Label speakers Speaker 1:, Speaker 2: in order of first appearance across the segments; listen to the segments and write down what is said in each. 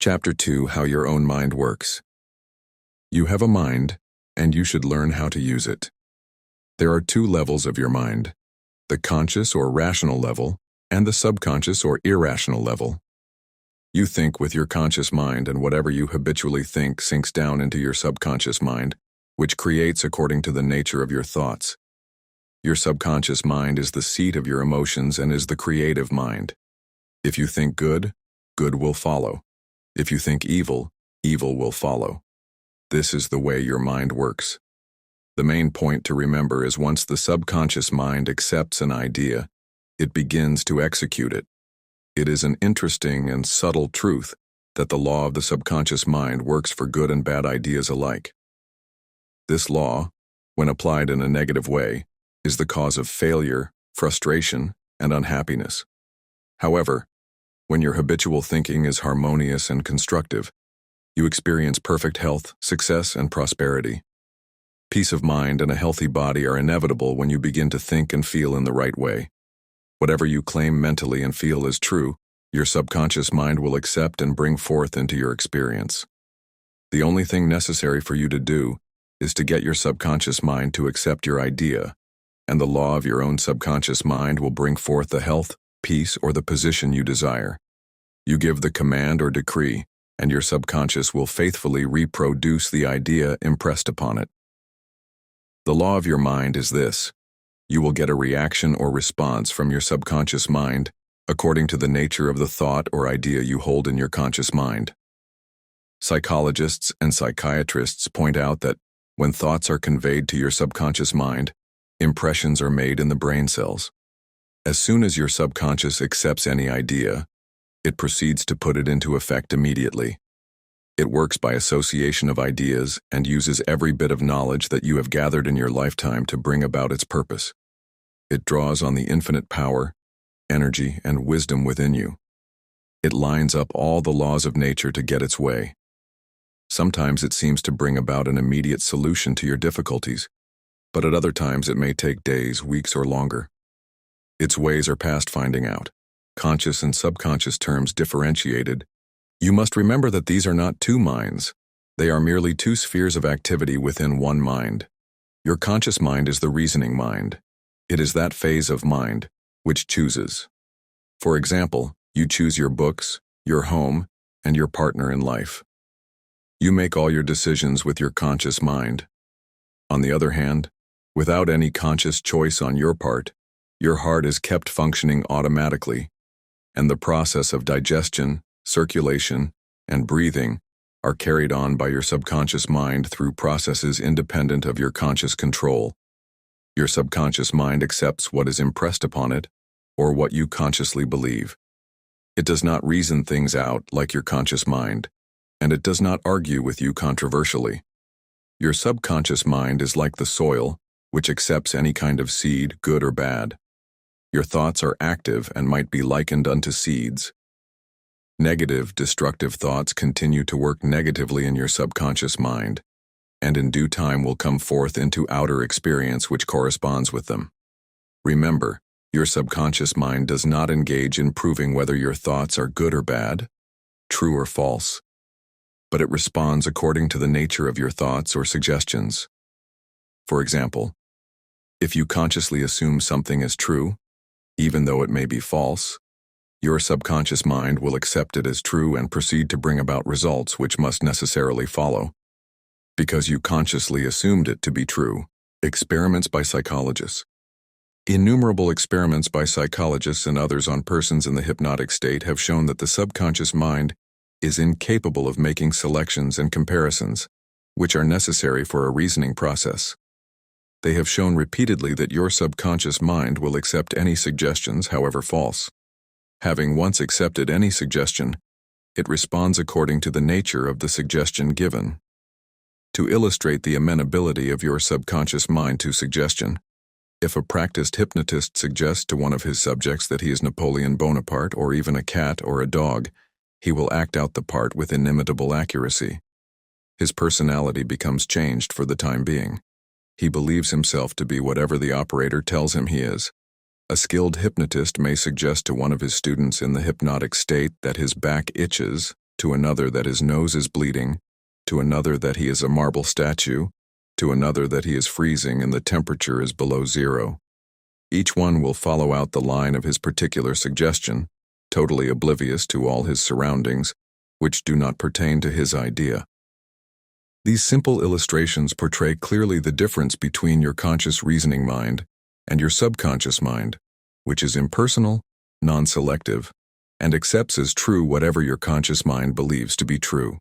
Speaker 1: Chapter 2: How Your Own Mind Works. You have a mind, and you should learn how to use it. There are two levels of your mind: the conscious or rational level, and the subconscious or irrational level. You think with your conscious mind, and whatever you habitually think sinks down into your subconscious mind, which creates according to the nature of your thoughts. Your subconscious mind is the seat of your emotions and is the creative mind. If you think good, good will follow. If you think evil, evil will follow. This is the way your mind works. The main point to remember is once the subconscious mind accepts an idea, it begins to execute it. It is an interesting and subtle truth that the law of the subconscious mind works for good and bad ideas alike. This law, when applied in a negative way, is the cause of failure, frustration, and unhappiness. However, when your habitual thinking is harmonious and constructive, you experience perfect health, success, and prosperity. Peace of mind and a healthy body are inevitable when you begin to think and feel in the right way. Whatever you claim mentally and feel is true, your subconscious mind will accept and bring forth into your experience. The only thing necessary for you to do is to get your subconscious mind to accept your idea, and the law of your own subconscious mind will bring forth the health, peace, or the position you desire. You give the command or decree, and your subconscious will faithfully reproduce the idea impressed upon it. The law of your mind is this: you will get a reaction or response from your subconscious mind according to the nature of the thought or idea you hold in your conscious mind. Psychologists and psychiatrists point out that when thoughts are conveyed to your subconscious mind, impressions are made in the brain cells. As soon as your subconscious accepts any idea, it proceeds to put it into effect immediately. It works by association of ideas and uses every bit of knowledge that you have gathered in your lifetime to bring about its purpose. It draws on the infinite power, energy, and wisdom within you. It lines up all the laws of nature to get its way. Sometimes it seems to bring about an immediate solution to your difficulties, but at other times it may take days, weeks, or longer. Its ways are past finding out. Conscious and subconscious terms differentiated, you must remember that these are not two minds. They are merely two spheres of activity within one mind. Your conscious mind is the reasoning mind. It is that phase of mind which chooses. For example, you choose your books, your home, and your partner in life. You make all your decisions with your conscious mind. On the other hand, without any conscious choice on your part, your heart is kept functioning automatically, and the process of digestion, circulation, and breathing are carried on by your subconscious mind through processes independent of your conscious control. Your subconscious mind accepts what is impressed upon it, or what you consciously believe. It does not reason things out like your conscious mind, and it does not argue with you controversially. Your subconscious mind is like the soil, which accepts any kind of seed, good or bad. Your thoughts are active and might be likened unto seeds. Negative, destructive thoughts continue to work negatively in your subconscious mind, and in due time will come forth into outer experience which corresponds with them. Remember, your subconscious mind does not engage in proving whether your thoughts are good or bad, true or false, but it responds according to the nature of your thoughts or suggestions. For example, if you consciously assume something is true, even though it may be false, your subconscious mind will accept it as true and proceed to bring about results which must necessarily follow, because you consciously assumed it to be true. Experiments by psychologists. Innumerable experiments by psychologists and others on persons in the hypnotic state have shown that the subconscious mind is incapable of making selections and comparisons, which are necessary for a reasoning process. They have shown repeatedly that your subconscious mind will accept any suggestions, however false. Having once accepted any suggestion, it responds according to the nature of the suggestion given. To illustrate the amenability of your subconscious mind to suggestion, if a practiced hypnotist suggests to one of his subjects that he is Napoleon Bonaparte or even a cat or a dog, he will act out the part with inimitable accuracy. His personality becomes changed for the time being. He believes himself to be whatever the operator tells him he is. A skilled hypnotist may suggest to one of his students in the hypnotic state that his back itches to another that his nose is bleeding, to another that he is a marble statue, to another that he is freezing and the temperature is below zero. Each one will follow out the line of his particular suggestion, totally oblivious to all his surroundings, which do not pertain to his idea. These simple illustrations portray clearly the difference between your conscious reasoning mind and your subconscious mind, which is impersonal, non-selective, and accepts as true whatever your conscious mind believes to be true.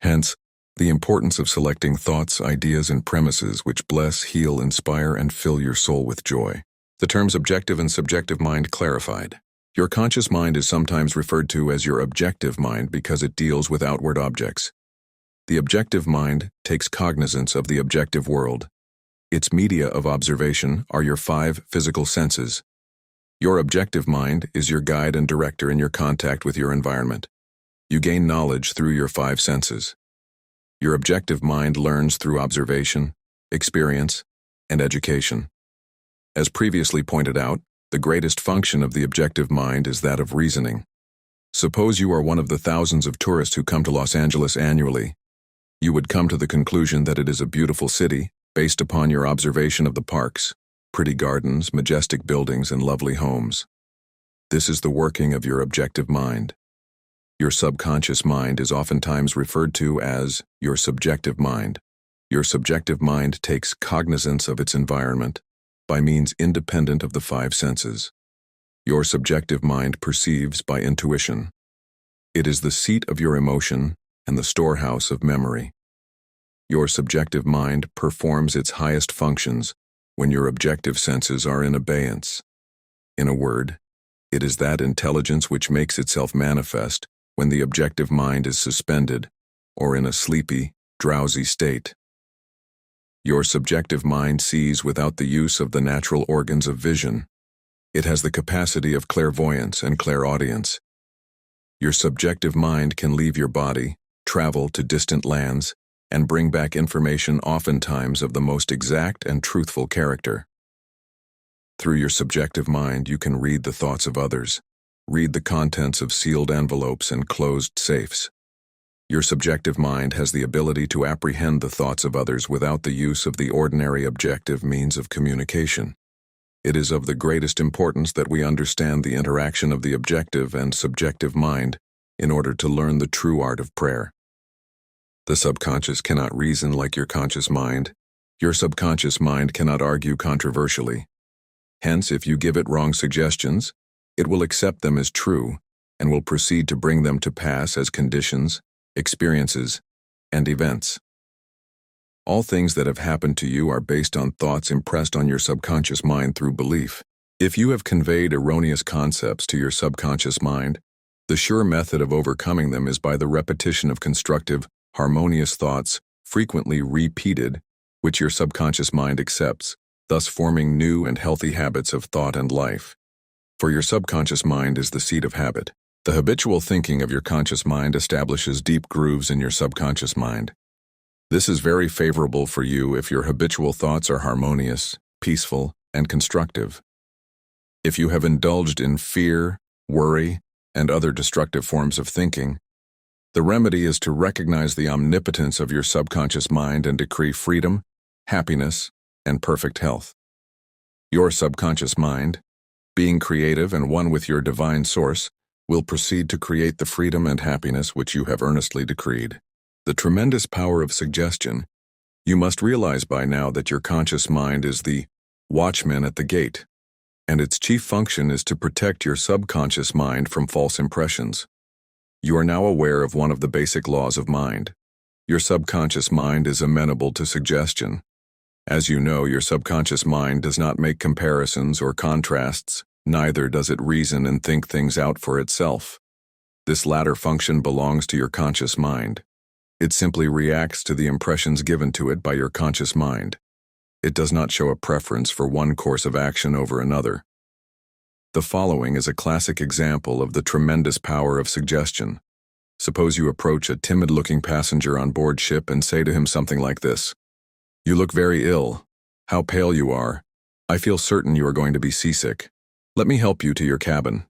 Speaker 1: Hence, the importance of selecting thoughts, ideas, and premises which bless, heal, inspire, and fill your soul with joy. The terms objective and subjective mind clarified. Your conscious mind is sometimes referred to as your objective mind because it deals with outward objects. The objective mind takes cognizance of the objective world. Its media of observation are your 5 physical senses. Your objective mind is your guide and director in your contact with your environment. You gain knowledge through your 5 senses. Your objective mind learns through observation, experience, and education. As previously pointed out, the greatest function of the objective mind is that of reasoning. Suppose you are one of the thousands of tourists who come to Los Angeles annually. You would come to the conclusion that it is a beautiful city based upon your observation of the parks, pretty gardens, majestic buildings, and lovely homes. This is the working of your objective mind. Your subconscious mind is oftentimes referred to as your subjective mind. Your subjective mind takes cognizance of its environment by means independent of the 5 senses. Your subjective mind perceives by intuition. It is the seat of your emotion and the storehouse of memory. Your subjective mind performs its highest functions when your objective senses are in abeyance. In a word, it is that intelligence which makes itself manifest when the objective mind is suspended or in a sleepy, drowsy state. Your subjective mind sees without the use of the natural organs of vision. It has the capacity of clairvoyance and clairaudience. Your subjective mind can leave your body, travel to distant lands, and bring back information oftentimes of the most exact and truthful character. Through your subjective mind, you can read the thoughts of others, read the contents of sealed envelopes and closed safes. Your subjective mind has the ability to apprehend the thoughts of others without the use of the ordinary objective means of communication. It is of the greatest importance that we understand the interaction of the objective and subjective mind in order to learn the true art of prayer. The subconscious cannot reason like your conscious mind. Your subconscious mind cannot argue controversially. Hence, if you give it wrong suggestions, it will accept them as true and will proceed to bring them to pass as conditions, experiences, and events. All things that have happened to you are based on thoughts impressed on your subconscious mind through belief. If you have conveyed erroneous concepts to your subconscious mind, the sure method of overcoming them is by the repetition of constructive, harmonious thoughts, frequently repeated, which your subconscious mind accepts, thus forming new and healthy habits of thought and life. For your subconscious mind is the seat of habit. The habitual thinking of your conscious mind establishes deep grooves in your subconscious mind. This is very favorable for you if your habitual thoughts are harmonious, peaceful, and constructive. If you have indulged in fear, worry, and other destructive forms of thinking, the remedy is to recognize the omnipotence of your subconscious mind and decree freedom, happiness, and perfect health. Your subconscious mind, being creative and one with your divine source, will proceed to create the freedom and happiness which you have earnestly decreed. The tremendous power of suggestion. You must realize by now that your conscious mind is the watchman at the gate, and its chief function is to protect your subconscious mind from false impressions. You are now aware of one of the basic laws of mind. Your subconscious mind is amenable to suggestion. As you know, your subconscious mind does not make comparisons or contrasts, neither does it reason and think things out for itself. This latter function belongs to your conscious mind. It simply reacts to the impressions given to it by your conscious mind. It does not show a preference for one course of action over another. The following is a classic example of the tremendous power of suggestion. Suppose you approach a timid-looking passenger on board ship and say to him something like this: "You look very ill. How pale you are. I feel certain you are going to be seasick. Let me help you to your cabin."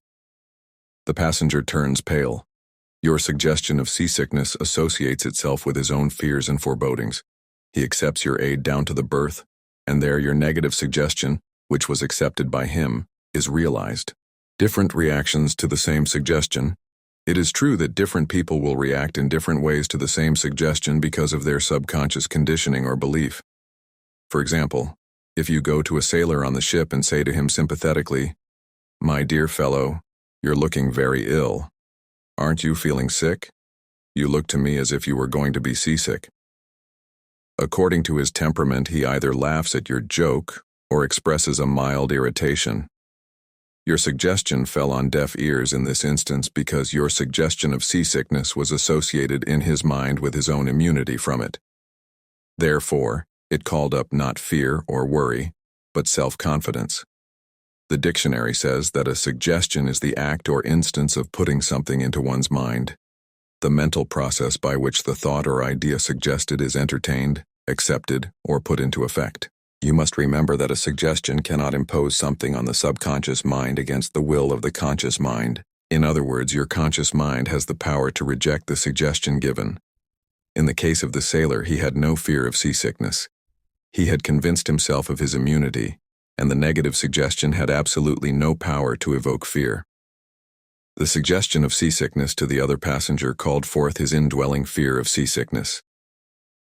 Speaker 1: The passenger turns pale. Your suggestion of seasickness associates itself with his own fears and forebodings. He accepts your aid down to the berth, and there your negative suggestion, which was accepted by him, is realized. Different reactions to the same suggestion. It is true that different people will react in different ways to the same suggestion because of their subconscious conditioning or belief. For example, if you go to a sailor on the ship and say to him sympathetically, "My dear fellow, you're looking very ill. Aren't you feeling sick? You look to me as if you were going to be seasick." According to his temperament, he either laughs at your joke or expresses a mild irritation. Your suggestion fell on deaf ears in this instance because your suggestion of seasickness was associated in his mind with his own immunity from it. Therefore, it called up not fear or worry, but self-confidence. The dictionary says that a suggestion is the act or instance of putting something into one's mind. The mental process by which the thought or idea suggested is entertained, accepted, or put into effect. You must remember that a suggestion cannot impose something on the subconscious mind against the will of the conscious mind. In other words, your conscious mind has the power to reject the suggestion given. In the case of the sailor, he had no fear of seasickness. He had convinced himself of his immunity, and the negative suggestion had absolutely no power to evoke fear. The suggestion of seasickness to the other passenger called forth his indwelling fear of seasickness.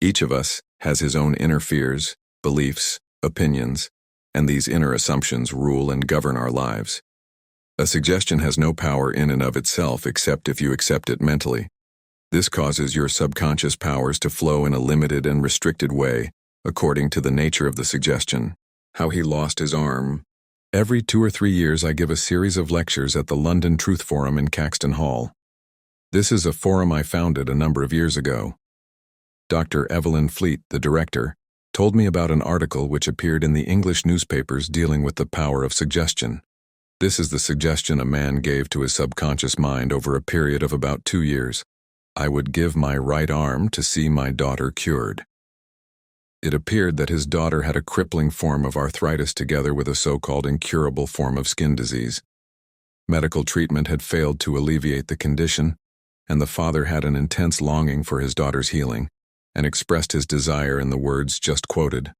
Speaker 1: Each of us has his own inner fears, beliefs, opinions, and these inner assumptions rule and govern our lives. A suggestion has no power in and of itself except if you accept it mentally. This causes your subconscious powers to flow in a limited and restricted way, according to the nature of the suggestion. How he lost his arm. Every 2 or 3 years I give a series of lectures at the London Truth Forum in Caxton Hall. This is a forum I founded a number of years ago. Dr. Evelyn Fleet, the director, told me about an article which appeared in the English newspapers dealing with the power of suggestion. This is the suggestion a man gave to his subconscious mind over a period of about 2 years. I would give my right arm to see my daughter cured. It appeared that his daughter had a crippling form of arthritis together with a so-called incurable form of skin disease. Medical treatment had failed to alleviate the condition, and the father had an intense longing for his daughter's healing, and expressed his desire in the words just quoted.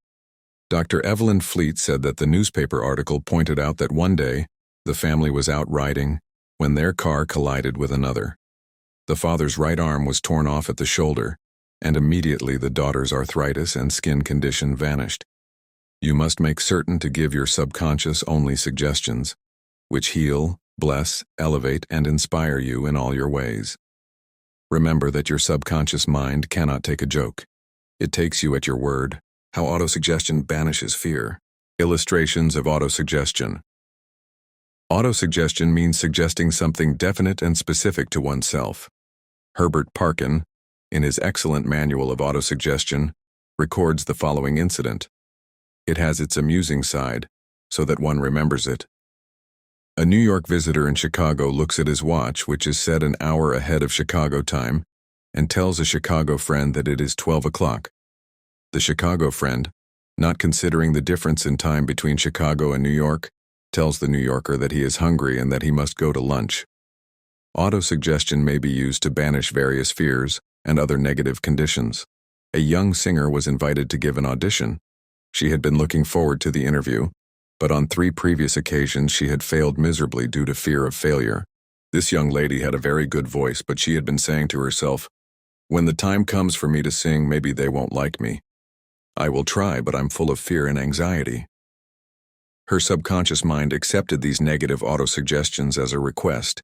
Speaker 1: Dr. Evelyn Fleet said that the newspaper article pointed out that one day, the family was out riding when their car collided with another. The father's right arm was torn off at the shoulder, and immediately the daughter's arthritis and skin condition vanished. You must make certain to give your subconscious only suggestions, which heal, bless, elevate, and inspire you in all your ways. Remember that your subconscious mind cannot take a joke. It takes you at your word. How autosuggestion banishes fear. Illustrations of autosuggestion. Autosuggestion means suggesting something definite and specific to oneself. Herbert Parkin, in his excellent manual of autosuggestion, records the following incident. It has its amusing side, so that one remembers it. A New York visitor in Chicago looks at his watch, which is set an hour ahead of Chicago time, and tells a Chicago friend that it is 12 o'clock. The Chicago friend, not considering the difference in time between Chicago and New York, tells the New Yorker that he is hungry and that he must go to lunch. Autosuggestion may be used to banish various fears and other negative conditions. A young singer was invited to give an audition. She had been looking forward to the interview, but on 3 previous occasions she had failed miserably due to fear of failure. This young lady had a very good voice, but she had been saying to herself, "When the time comes for me to sing, maybe they won't like me. I will try, but I'm full of fear and anxiety." Her subconscious mind accepted these negative autosuggestions as a request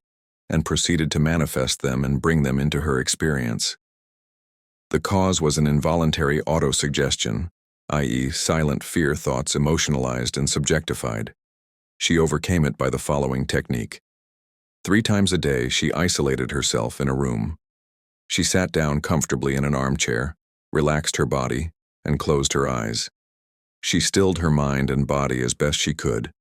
Speaker 1: and proceeded to manifest them and bring them into her experience. The cause was an involuntary autosuggestion, i.e., silent fear thoughts emotionalized and subjectified. She overcame it by the following technique. 3 times a day, she isolated herself in a room. She sat down comfortably in an armchair, relaxed her body, and closed her eyes. She stilled her mind and body as best she could.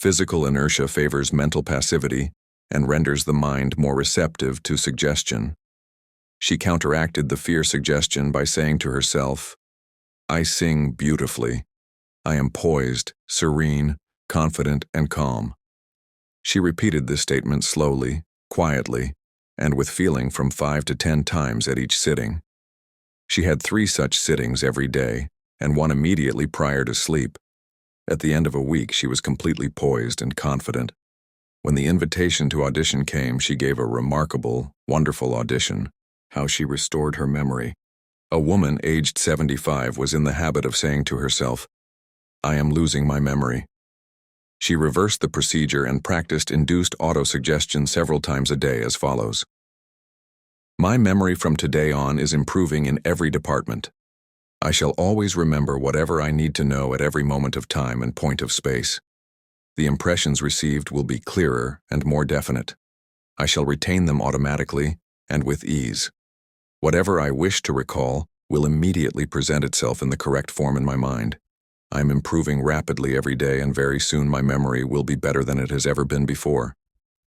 Speaker 1: Physical inertia favors mental passivity and renders the mind more receptive to suggestion. She counteracted the fear suggestion by saying to herself, "I sing beautifully. I am poised, serene, confident, and calm." She repeated this statement slowly, quietly, and with feeling from 5 to 10 times at each sitting. She had 3 such sittings every day, and one immediately prior to sleep. At the end of a week, she was completely poised and confident. When the invitation to audition came, she gave a remarkable, wonderful audition. How she restored her memory. A woman aged 75 was in the habit of saying to herself, "I am losing my memory." She reversed the procedure and practiced induced autosuggestion several times a day as follows. "My memory from today on is improving in every department. I shall always remember whatever I need to know at every moment of time and point of space. The impressions received will be clearer and more definite. I shall retain them automatically and with ease. Whatever I wish to recall will immediately present itself in the correct form in my mind. I am improving rapidly every day, and very soon my memory will be better than it has ever been before."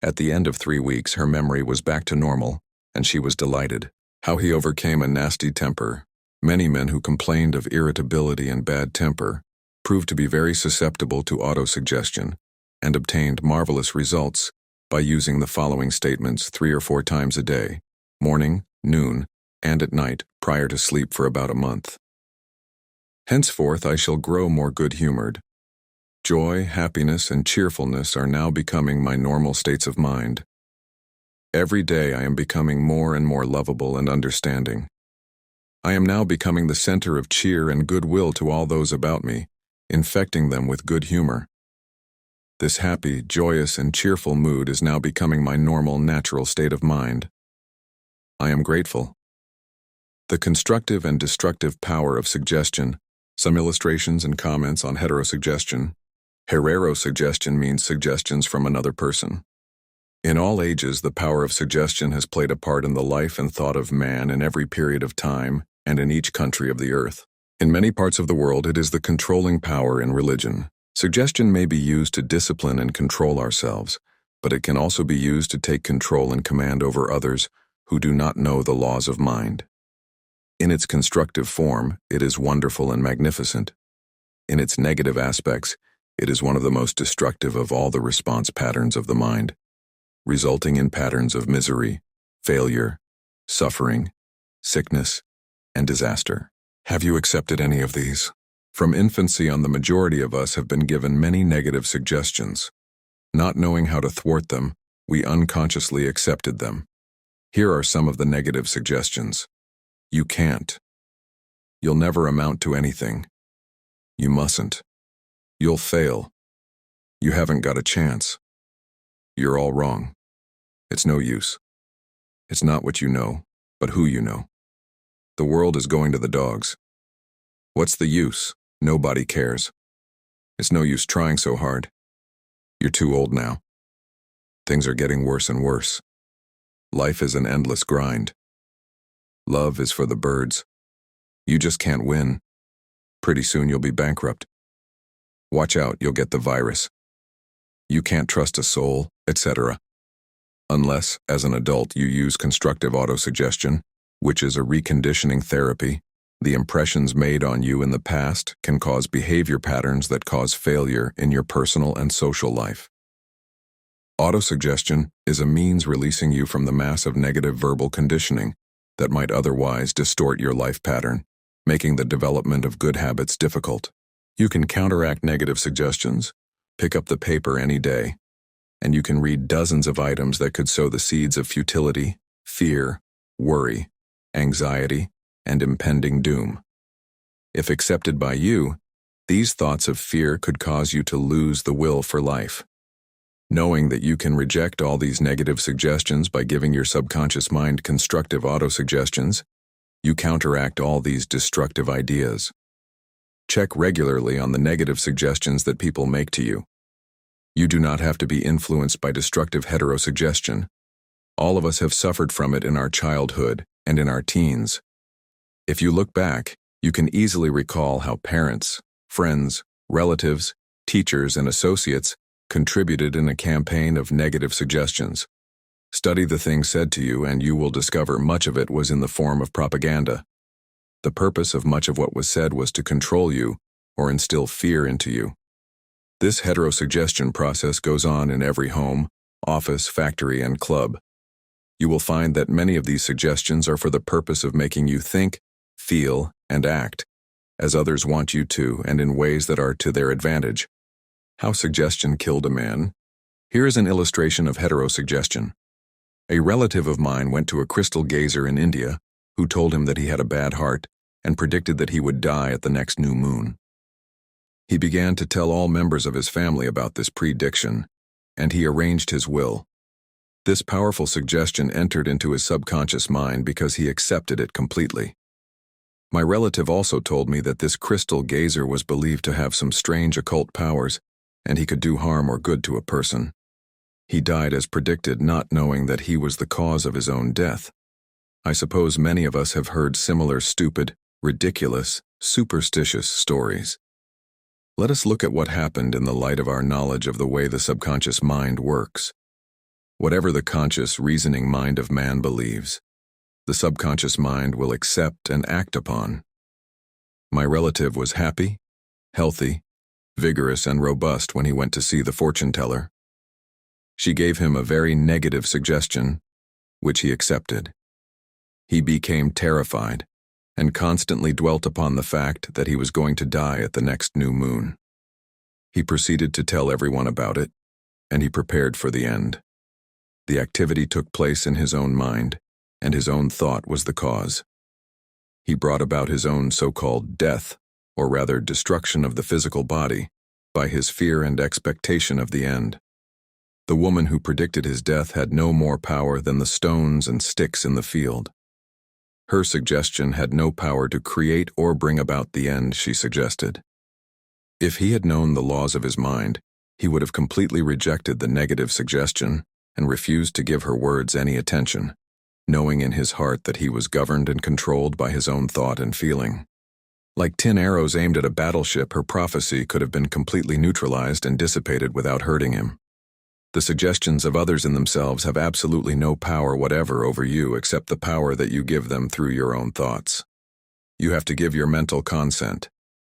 Speaker 1: At the end of 3 weeks, her memory was back to normal, and she was delighted. How he overcame a nasty temper. Many men who complained of irritability and bad temper proved to be very susceptible to autosuggestion and obtained marvelous results by using the following statements 3 or 4 times a day, morning, noon, and at night prior to sleep for about a month. "Henceforth I shall grow more good-humored. Joy, happiness, and cheerfulness are now becoming my normal states of mind. Every day I am becoming more and more lovable and understanding. I am now becoming the center of cheer and goodwill to all those about me, infecting them with good humor. This happy, joyous, and cheerful mood is now becoming my normal, natural state of mind. I am grateful." The constructive and destructive power of suggestion. Some illustrations and comments on heterosuggestion. Hererosuggestion means suggestions from another person. In all ages, the power of suggestion has played a part in the life and thought of man in every period of time and in each country of the earth. In many parts of the world, it is the controlling power in religion. Suggestion may be used to discipline and control ourselves, but it can also be used to take control and command over others who do not know the laws of mind. In its constructive form, it is wonderful and magnificent. In its negative aspects, it is one of the most destructive of all the response patterns of the mind, resulting in patterns of misery, failure, suffering, sickness, and disaster. Have you accepted any of these? From infancy on, the majority of us have been given many negative suggestions. Not knowing how to thwart them, we unconsciously accepted them. Here are some of the negative suggestions. You can't. You'll never amount to anything. You mustn't. You'll fail. You haven't got a chance. You're all wrong. It's no use. It's not what you know, but who you know. The world is going to the dogs. What's the use? Nobody cares. It's no use trying so hard. You're too old now. Things are getting worse and worse. Life is an endless grind. Love is for the birds. You just can't win. Pretty soon you'll be bankrupt. Watch out, you'll get the virus. You can't trust a soul, etc. Unless, as an adult, you use constructive autosuggestion, which is a reconditioning therapy. The impressions made on you in the past can cause behavior patterns that cause failure in your personal and social life. Autosuggestion is a means releasing you from the mass of negative verbal conditioning that might otherwise distort your life pattern, making the development of good habits difficult. You can counteract negative suggestions, pick up the paper any day, and you can read dozens of items that could sow the seeds of futility, fear, worry, anxiety, and impending doom. If accepted by you, these thoughts of fear could cause you to lose the will for life. Knowing that you can reject all these negative suggestions by giving your subconscious mind constructive autosuggestions, you counteract all these destructive ideas. Check regularly on the negative suggestions that people make to you. You do not have to be influenced by destructive heterosuggestion. All of us have suffered from it in our childhood and in our teens. If you look back, you can easily recall how parents, friends, relatives, teachers, and associates contributed in a campaign of negative suggestions. Study the things said to you, and you will discover much of it was in the form of propaganda. The purpose of much of what was said was to control you or instill fear into you. This heterosuggestion process goes on in every home, office, factory, and club. You will find that many of these suggestions are for the purpose of making you think, feel, and act as others want you to and in ways that are to their advantage. How suggestion killed a man. Here is an illustration of heterosuggestion. A relative of mine went to a crystal gazer in India who told him that he had a bad heart and predicted that he would die at the next new moon. He began to tell all members of his family about this prediction, and he arranged his will. This powerful suggestion entered into his subconscious mind because he accepted it completely. My relative also told me that this crystal gazer was believed to have some strange occult powers, and he could do harm or good to a person. He died as predicted, not knowing that he was the cause of his own death. I suppose many of us have heard similar stupid, ridiculous, superstitious stories. Let us look at what happened in the light of our knowledge of the way the subconscious mind works. Whatever the conscious, reasoning mind of man believes, the subconscious mind will accept and act upon. My relative was happy, healthy, vigorous, and robust when he went to see the fortune teller. She gave him a very negative suggestion, which he accepted. He became terrified and constantly dwelt upon the fact that he was going to die at the next new moon. He proceeded to tell everyone about it, and he prepared for the end. The activity took place in his own mind, and his own thought was the cause. He brought about his own so-called death, or rather destruction of the physical body, by his fear and expectation of the end. The woman who predicted his death had no more power than the stones and sticks in the field. Her suggestion had no power to create or bring about the end she suggested. If he had known the laws of his mind, he would have completely rejected the negative suggestion and refused to give her words any attention, knowing in his heart that he was governed and controlled by his own thought and feeling. Like tin arrows aimed at a battleship, her prophecy could have been completely neutralized and dissipated without hurting him. The suggestions of others in themselves have absolutely no power whatever over you except the power that you give them through your own thoughts. You have to give your mental consent.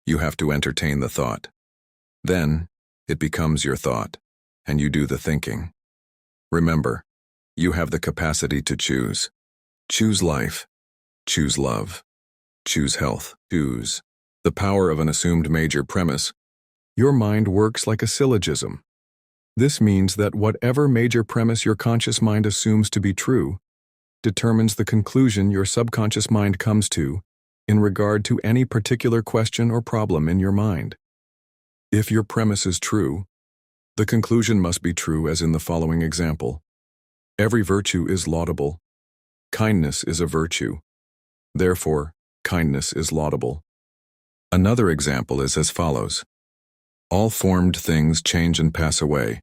Speaker 1: You have to entertain the thought. Then, it becomes your thought, and you do the thinking. Remember, you have the capacity to choose. Choose life. Choose love. Choose health. Choose the power of an assumed major premise. Your mind works like a syllogism. This means that whatever major premise your conscious mind assumes to be true determines the conclusion your subconscious mind comes to in regard to any particular question or problem in your mind. If your premise is true, the conclusion must be true as in the following example. Every virtue is laudable. Kindness is a virtue. Therefore, kindness is laudable. Another example is as follows. All formed things change and pass away.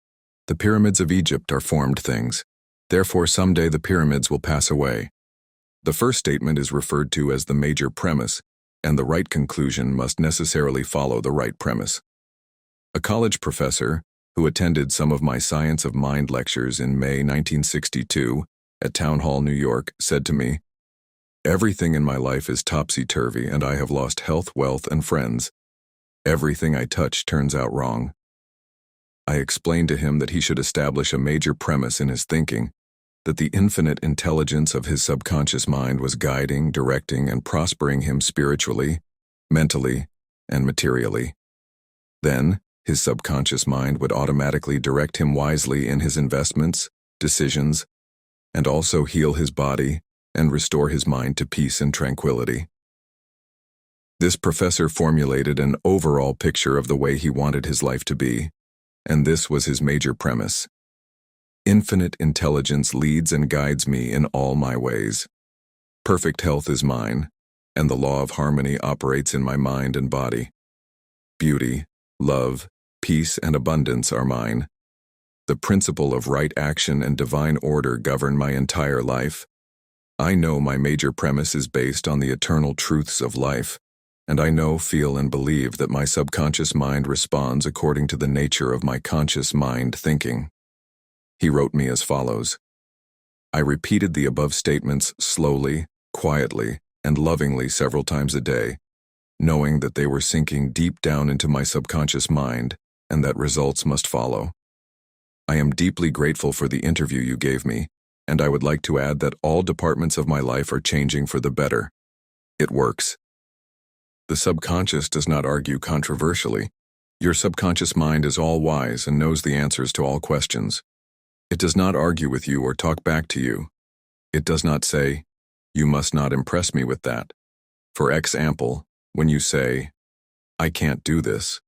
Speaker 1: The pyramids of Egypt are formed things. Therefore, someday the pyramids will pass away. The first statement is referred to as the major premise, and the right conclusion must necessarily follow the right premise. A college professor, who attended some of my Science of Mind lectures in May 1962 at Town Hall, New York, said to me, "Everything in my life is topsy-turvy, and I have lost health, wealth, and friends. Everything I touch turns out wrong." I explained to him that he should establish a major premise in his thinking, that the infinite intelligence of his subconscious mind was guiding, directing, and prospering him spiritually, mentally, and materially. Then, his subconscious mind would automatically direct him wisely in his investments, decisions, and also heal his body and restore his mind to peace and tranquility. This professor formulated an overall picture of the way he wanted his life to be, and this was his major premise. Infinite intelligence leads and guides me in all my ways. Perfect health is mine, and the law of harmony operates in my mind and body. Beauty, love, peace, and abundance are mine. The principle of right action and divine order govern my entire life. I know my major premise is based on the eternal truths of life, and I know, feel, and believe that my subconscious mind responds according to the nature of my conscious mind thinking. He wrote me as follows. I repeated the above statements slowly, quietly, and lovingly several times a day, knowing that they were sinking deep down into my subconscious mind and that results must follow. I am deeply grateful for the interview you gave me, and I would like to add that all departments of my life are changing for the better. It works. The subconscious does not argue controversially. Your subconscious mind is all-wise and knows the answers to all questions. It does not argue with you or talk back to you. It does not say, "You must not impress me with that." For example, when you say, "I can't do this.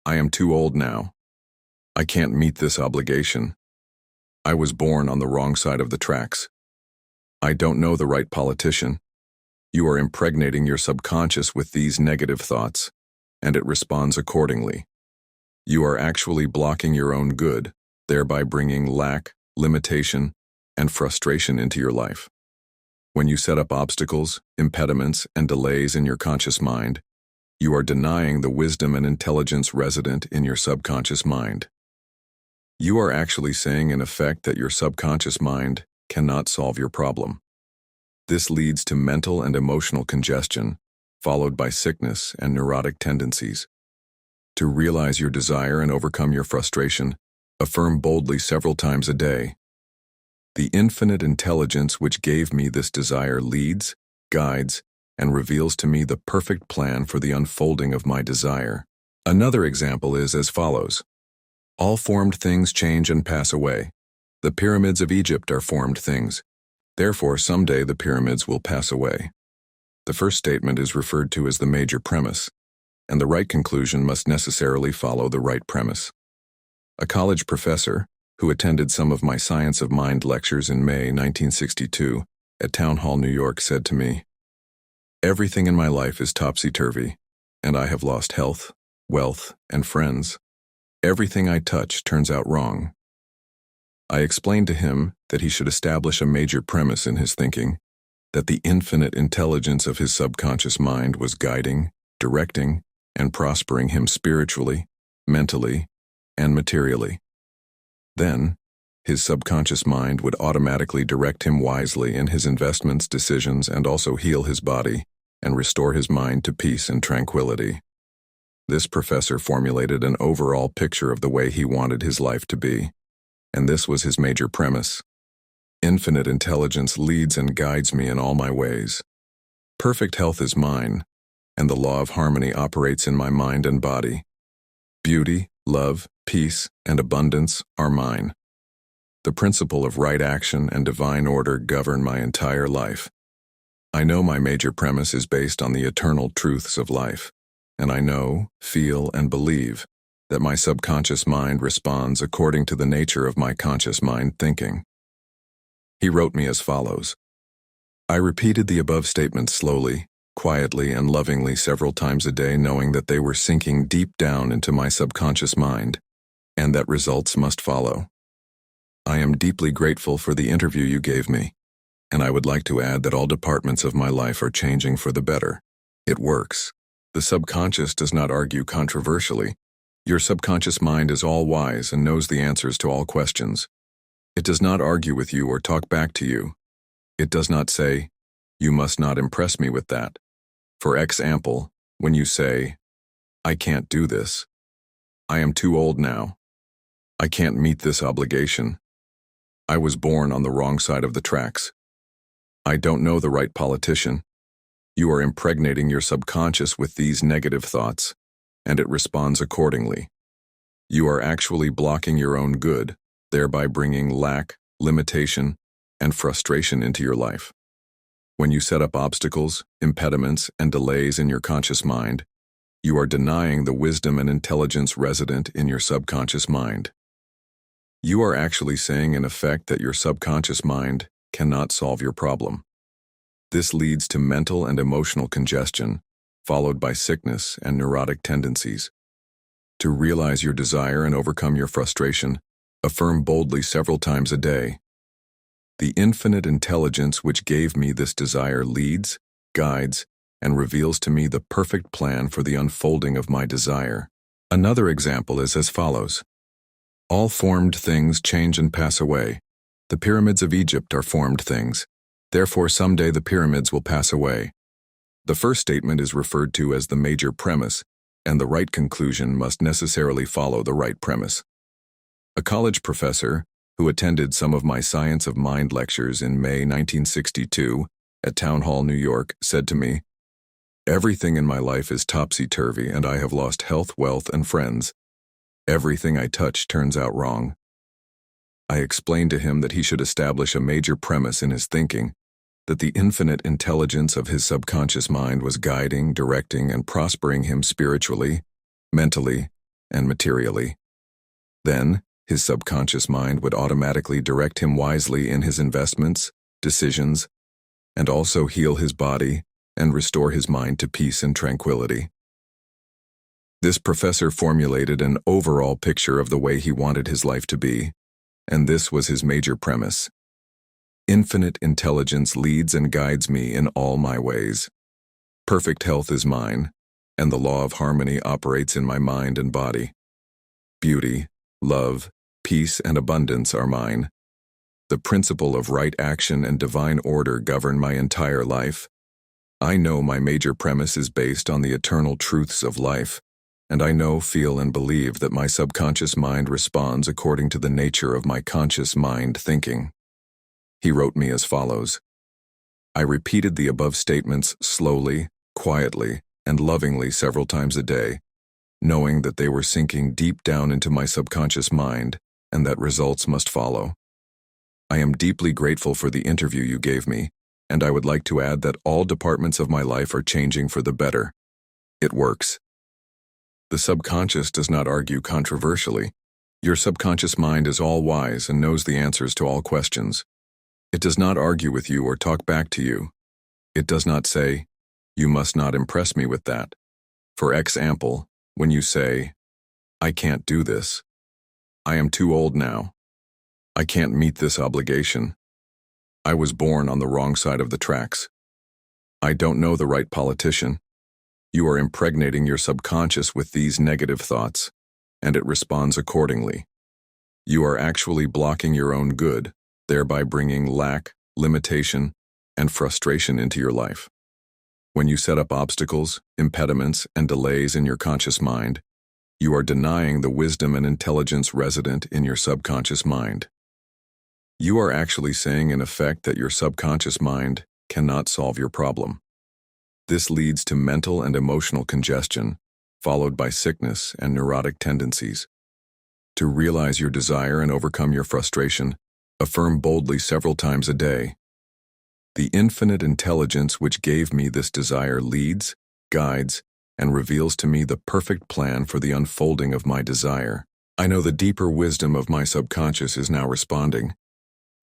Speaker 1: I am too old now. I can't meet this obligation. I was born on the wrong side of the tracks. I don't know the right politician." You are impregnating your subconscious with these negative thoughts, and it responds accordingly. You are actually blocking your own good, thereby bringing lack, limitation, and frustration into your life. When you set up obstacles, impediments, and delays in your conscious mind, you are denying the wisdom and intelligence resident in your subconscious mind. You are actually saying in effect that your subconscious mind cannot solve your problem. This leads to mental and emotional congestion, followed by sickness and neurotic tendencies. To realize your desire and overcome your frustration, affirm boldly several times a day, "The infinite intelligence which gave me this desire leads, guides, and reveals to me the perfect plan for the unfolding of my desire." Another example is as follows. All formed things change and pass away. The pyramids of Egypt are formed things. Therefore, someday the pyramids will pass away. The first statement is referred to as the major premise, and the right conclusion must necessarily follow the right premise. A college professor, who attended some of my Science of Mind lectures in May 1962 at Town Hall, New York, said to me, "Everything in my life is topsy-turvy, and I have lost health, wealth, and friends. Everything I touch turns out wrong." I explained to him that he should establish a major premise in his thinking, that the infinite intelligence of his subconscious mind was guiding, directing, and prospering him spiritually, mentally, and materially. Then, his subconscious mind would automatically direct him wisely in his investments, decisions, and also heal his body and restore his mind to peace and tranquility. This professor formulated an overall picture of the way he wanted his life to be, and this was his major premise. Infinite intelligence leads and guides me in all my ways. Perfect health is mine, and the law of harmony operates in my mind and body. Beauty, love, peace, and abundance are mine. The principle of right action and divine order govern my entire life. I know my major premise is based on the eternal truths of life, and I know, feel, and believe that my subconscious mind responds according to the nature of my conscious mind thinking. He wrote me as follows. I repeated the above statements slowly, quietly, and lovingly several times a day, knowing that they were sinking deep down into my subconscious mind, and that results must follow. I am deeply grateful for the interview you gave me, and I would like to add that all departments of my life are changing for the better. It works. The subconscious does not argue controversially. Your subconscious mind is all-wise and knows the answers to all questions. It does not argue with you or talk back to you. It does not say, "You must not impress me with that." For example, when you say, "I can't do this. I am too old now. I can't meet this obligation. I was born on the wrong side of the tracks. I don't know the right politician." You are impregnating your subconscious with these negative thoughts, and it responds accordingly. You are actually blocking your own good, thereby bringing lack, limitation, and frustration into your life. When you set up obstacles, impediments, and delays in your conscious mind, you are denying the wisdom and intelligence resident in your subconscious mind. You are actually saying in effect that your subconscious mind cannot solve your problem. This leads to mental and emotional congestion, followed by sickness and neurotic tendencies. To realize your desire and overcome your frustration, affirm boldly several times a day, "The infinite intelligence which gave me this desire leads, guides, and reveals to me the perfect plan for the unfolding of my desire." Another example is as follows. All formed things change and pass away. The pyramids of Egypt are formed things. Therefore, someday the pyramids will pass away. The first statement is referred to as the major premise, and the right conclusion must necessarily follow the right premise. A college professor, who attended some of my Science of Mind lectures in May 1962 at Town Hall, New York, said to me, "Everything in my life is topsy-turvy and I have lost health, wealth, and friends. Everything I touch turns out wrong." I explained to him that he should establish a major premise in his thinking, that the infinite intelligence of his subconscious mind was guiding, directing, and prospering him spiritually, mentally, and materially. Then, his subconscious mind would automatically direct him wisely in his investments, decisions, and also heal his body and restore his mind to peace and tranquility. This professor formulated an overall picture of the way he wanted his life to be, and this was his major premise. Infinite intelligence leads and guides me in all my ways. Perfect health is mine, and the law of harmony operates in my mind and body. Beauty, love, peace, and abundance are mine. The principle of right action and divine order govern my entire life. I know my major premise is based on the eternal truths of life, and I know, feel, and believe that my subconscious mind responds according to the nature of my conscious mind thinking. He wrote me as follows. I repeated the above statements slowly, quietly, and lovingly several times a day, knowing that they were sinking deep down into my subconscious mind and that results must follow. I am deeply grateful for the interview you gave me, and I would like to add that all departments of my life are changing for the better. It works. The subconscious does not argue controversially. Your subconscious mind is all-wise and knows the answers to all questions. It does not argue with you or talk back to you. It does not say, "You must not impress me with that." For example, when you say, "I can't do this. I am too old now. I can't meet this obligation. I was born on the wrong side of the tracks. I don't know the right politician." You are impregnating your subconscious with these negative thoughts, and it responds accordingly. You are actually blocking your own good, thereby bringing lack, limitation, and frustration into your life. When you set up obstacles, impediments, and delays in your conscious mind, you are denying the wisdom and intelligence resident in your subconscious mind. You are actually saying in effect that your subconscious mind cannot solve your problem. This leads to mental and emotional congestion, followed by sickness and neurotic tendencies. To realize your desire and overcome your frustration, affirm boldly several times a day. The infinite intelligence which gave me this desire leads, guides, and reveals to me the perfect plan for the unfolding of my desire. I know the deeper wisdom of my subconscious is now responding,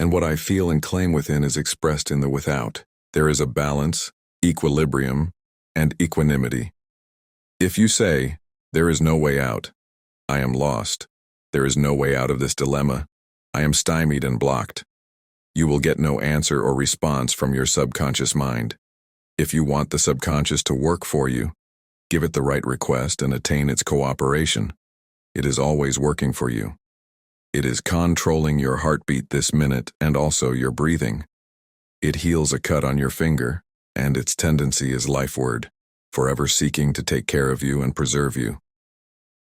Speaker 1: and what I feel and claim within is expressed in the without. There is a balance, equilibrium, and equanimity. If you say, "There is no way out. I am lost. There is no way out of this dilemma. I am stymied and blocked," you will get no answer or response from your subconscious mind. If you want the subconscious to work for you, give it the right request and attain its cooperation. It is always working for you. It is controlling your heartbeat this minute and also your breathing. It heals a cut on your finger, and its tendency is lifeward, forever seeking to take care of you and preserve you.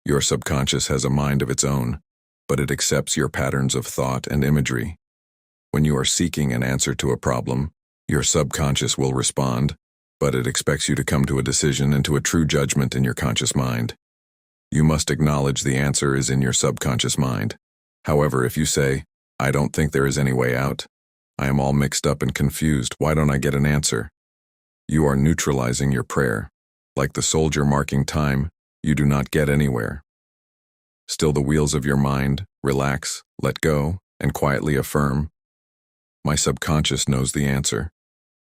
Speaker 1: Your subconscious has a mind of its own, but it accepts your patterns of thought and imagery. When you are seeking an answer to a problem, your subconscious will respond, but it expects you to come to a decision and to a true judgment in your conscious mind. You must acknowledge the answer is in your subconscious mind. However, if you say, "I don't think there is any way out. I am all mixed up and confused. Why don't I get an answer?" You are neutralizing your prayer. Like the soldier marking time, you do not get anywhere. Still the wheels of your mind, relax, let go, and quietly affirm, "My subconscious knows the answer.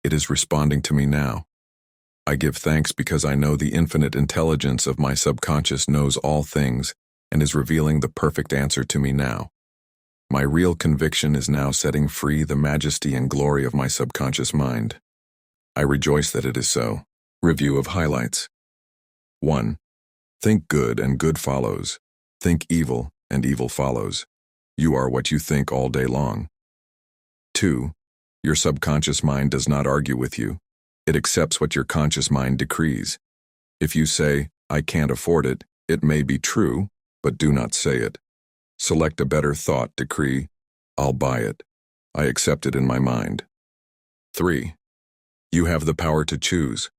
Speaker 1: It is responding to me now. I give thanks because I know the infinite intelligence of my subconscious knows all things and is revealing the perfect answer to me now. My real conviction is now setting free the majesty and glory of my subconscious mind. I rejoice that it is so." Review of highlights. 1. Think good and good follows. Think evil and evil follows. You are what you think all day long. 2. Your subconscious mind does not argue with you. It accepts what your conscious mind decrees. If you say, "I can't afford it," it may be true, but do not say it. Select a better thought decree. I'll buy it. I accept it in my mind. 3. You have the power to choose.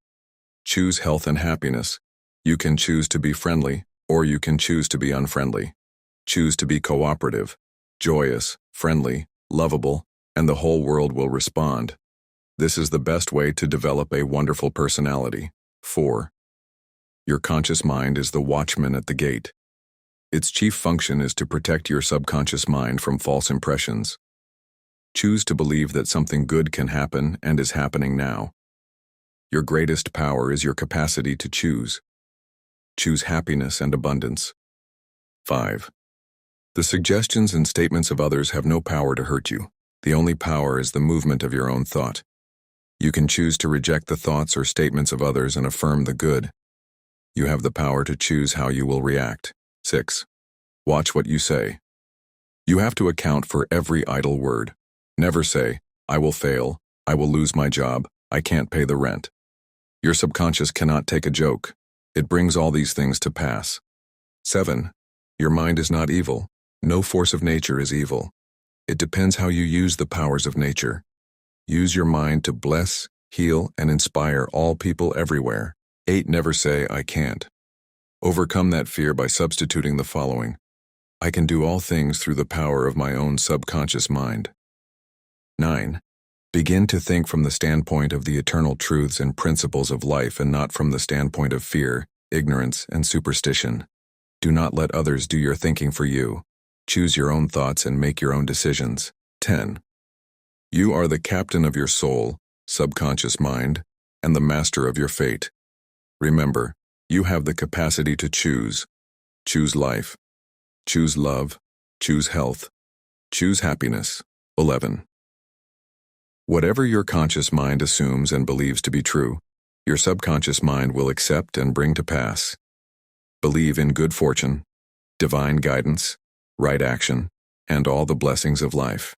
Speaker 1: Choose health and happiness. You can choose to be friendly, or you can choose to be unfriendly. Choose to be cooperative, joyous, friendly, lovable, and the whole world will respond. This is the best way to develop a wonderful personality. 4. Your conscious mind is the watchman at the gate. Its chief function is to protect your subconscious mind from false impressions. Choose to believe that something good can happen and is happening now. Your greatest power is your capacity to choose. Choose happiness and abundance. 5. The suggestions and statements of others have no power to hurt you. The only power is the movement of your own thought. You can choose to reject the thoughts or statements of others and affirm the good. You have the power to choose how you will react. 6. Watch what you say. You have to account for every idle word. Never say, I will fail, I will lose my job, I can't pay the rent. Your subconscious cannot take a joke. It brings all these things to pass. 7. Your mind is not evil. No force of nature is evil. It depends how you use the powers of nature. Use your mind to bless, heal, and inspire all people everywhere. 8. Never say, I can't. Overcome that fear by substituting the following. I can do all things through the power of my own subconscious mind. 9. Begin to think from the standpoint of the eternal truths and principles of life and not from the standpoint of fear, ignorance, and superstition. Do not let others do your thinking for you. Choose your own thoughts and make your own decisions. 10. You are the captain of your soul, subconscious mind, and the master of your fate. Remember, you have the capacity to choose. Choose life. Choose love. Choose health. Choose happiness. 11. Whatever your conscious mind assumes and believes to be true, your subconscious mind will accept and bring to pass. Believe in good fortune, divine guidance, right action, and all the blessings of life.